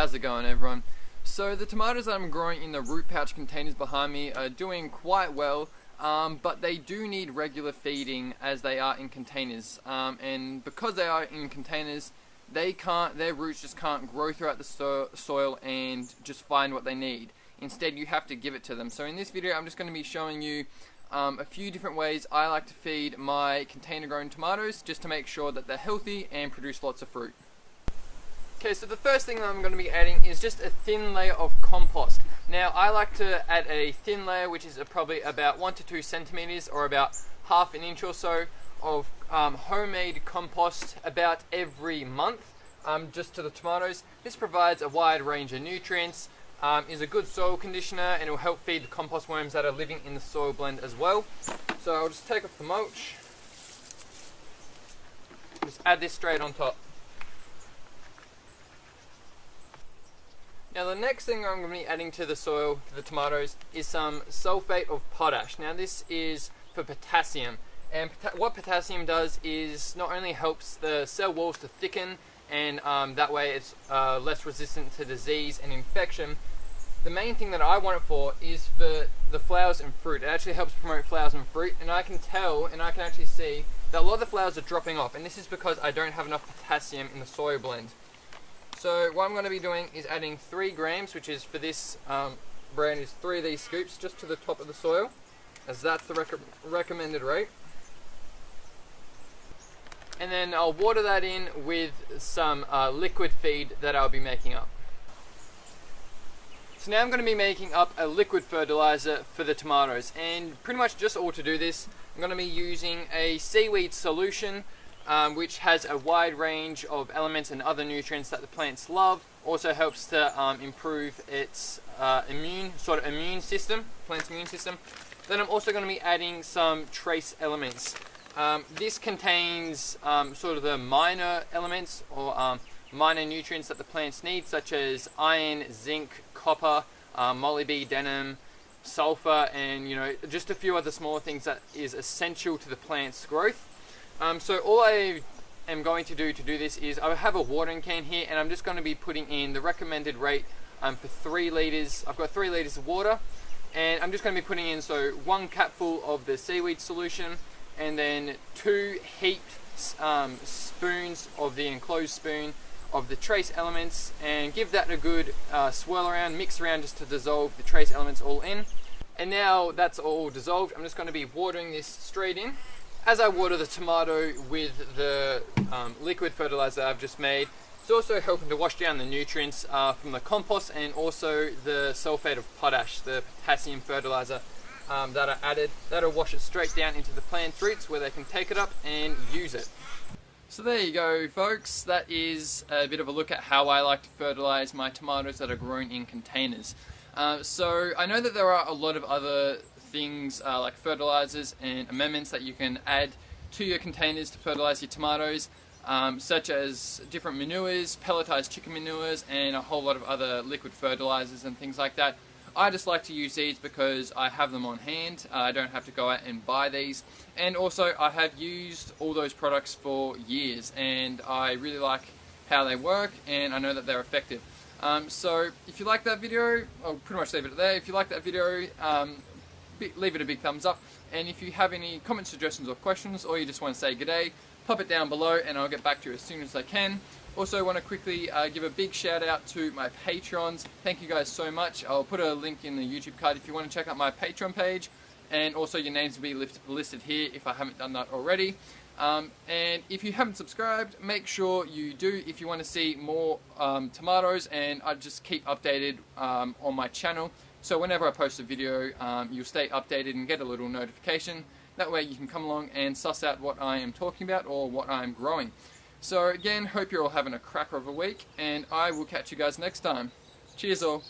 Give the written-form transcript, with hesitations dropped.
how's it going everyone? So the tomatoes that I'm growing in the root pouch containers behind me are doing quite well, but they do need regular feeding as they are in containers, and because they are in containers, their roots just can't grow throughout the soil and just find what they need. Instead, you have to give it to them. So in this video, I'm just going to be showing you a few different ways I like to feed my container grown tomatoes just to make sure that they're healthy and produce lots of fruit. Okay, so the first thing that I'm going to be adding is just a thin layer of compost. Now, I like to add a thin layer, which is probably about 1 to 2 centimeters or about half an inch or so of homemade compost about every month, just to the tomatoes. This provides a wide range of nutrients, is a good soil conditioner, and it will help feed the compost worms that are living in the soil blend as well. So I'll just take off the mulch, just add this straight on top. Now the next thing I'm going to be adding to the soil for the tomatoes is some sulphate of potash. Now this is for potassium, and what potassium does is not only helps the cell walls to thicken, and that way it's less resistant to disease and infection. The main thing that I want it for is for the flowers and fruit. It actually helps promote flowers and fruit, and I can tell and I can actually see that a lot of the flowers are dropping off, and this is because I don't have enough potassium in the soil blend. So what I'm going to be doing is adding 3 grams, which is for this brand is 3 of these scoops just to the top of the soil, as that's the recommended rate. And then I'll water that in with some liquid feed that I'll be making up. So now I'm going to be making up a liquid fertilizer for the tomatoes, and pretty much just all to do this, I'm going to be using a seaweed solution, which has a wide range of elements and other nutrients that the plants love. Also helps to improve its immune system, plant's immune system. Then I'm also going to be adding some trace elements. This contains sort of the minor elements or minor nutrients that the plants need, such as iron, zinc, copper, molybdenum, sulfur, and just a few other smaller things that is essential to the plant's growth. So all I am going to do this is I have a watering can here, and I'm just going to be putting in the recommended rate for 3 liters. I've got 3 liters of water, and I'm just going to be putting in 1 capful of the seaweed solution, and then 2 heaped spoons of the enclosed spoon of the trace elements, and give that a good swirl around, mix around just to dissolve the trace elements all in. And now that's all dissolved, I'm just going to be watering this straight in. As I water the tomato with the liquid fertilizer I've just made, it's also helping to wash down the nutrients from the compost, and also the sulphate of potash, the potassium fertilizer that I added. That'll wash it straight down into the plant roots where they can take it up and use it. So there you go folks, that is a bit of a look at how I like to fertilize my tomatoes that are grown in containers. So I know that there are a lot of other things like fertilizers and amendments that you can add to your containers to fertilize your tomatoes, such as different manures, pelletized chicken manures, and a whole lot of other liquid fertilizers and things like that. I just like to use these because I have them on hand. I don't have to go out and buy these, and also I have used all those products for years, and I really like how they work, and I know that they're effective. So if you like that video, I'll pretty much leave it there. If you like that video, leave it a big thumbs up, and if you have any comments, suggestions or questions, or you just want to say g'day, pop it down below and I'll get back to you as soon as I can. Also want to quickly give a big shout out to my Patrons. Thank you guys so much. I'll put a link in the YouTube card if you want to check out my Patreon page, and also your names will be listed here if I haven't done that already. And if you haven't subscribed, make sure you do if you want to see more tomatoes, and I just keep updated on my channel. So whenever I post a video, you'll stay updated and get a little notification. That way you can come along and suss out what I am talking about or what I'm growing. So again, hope you're all having a cracker of a week, and I will catch you guys next time. Cheers all.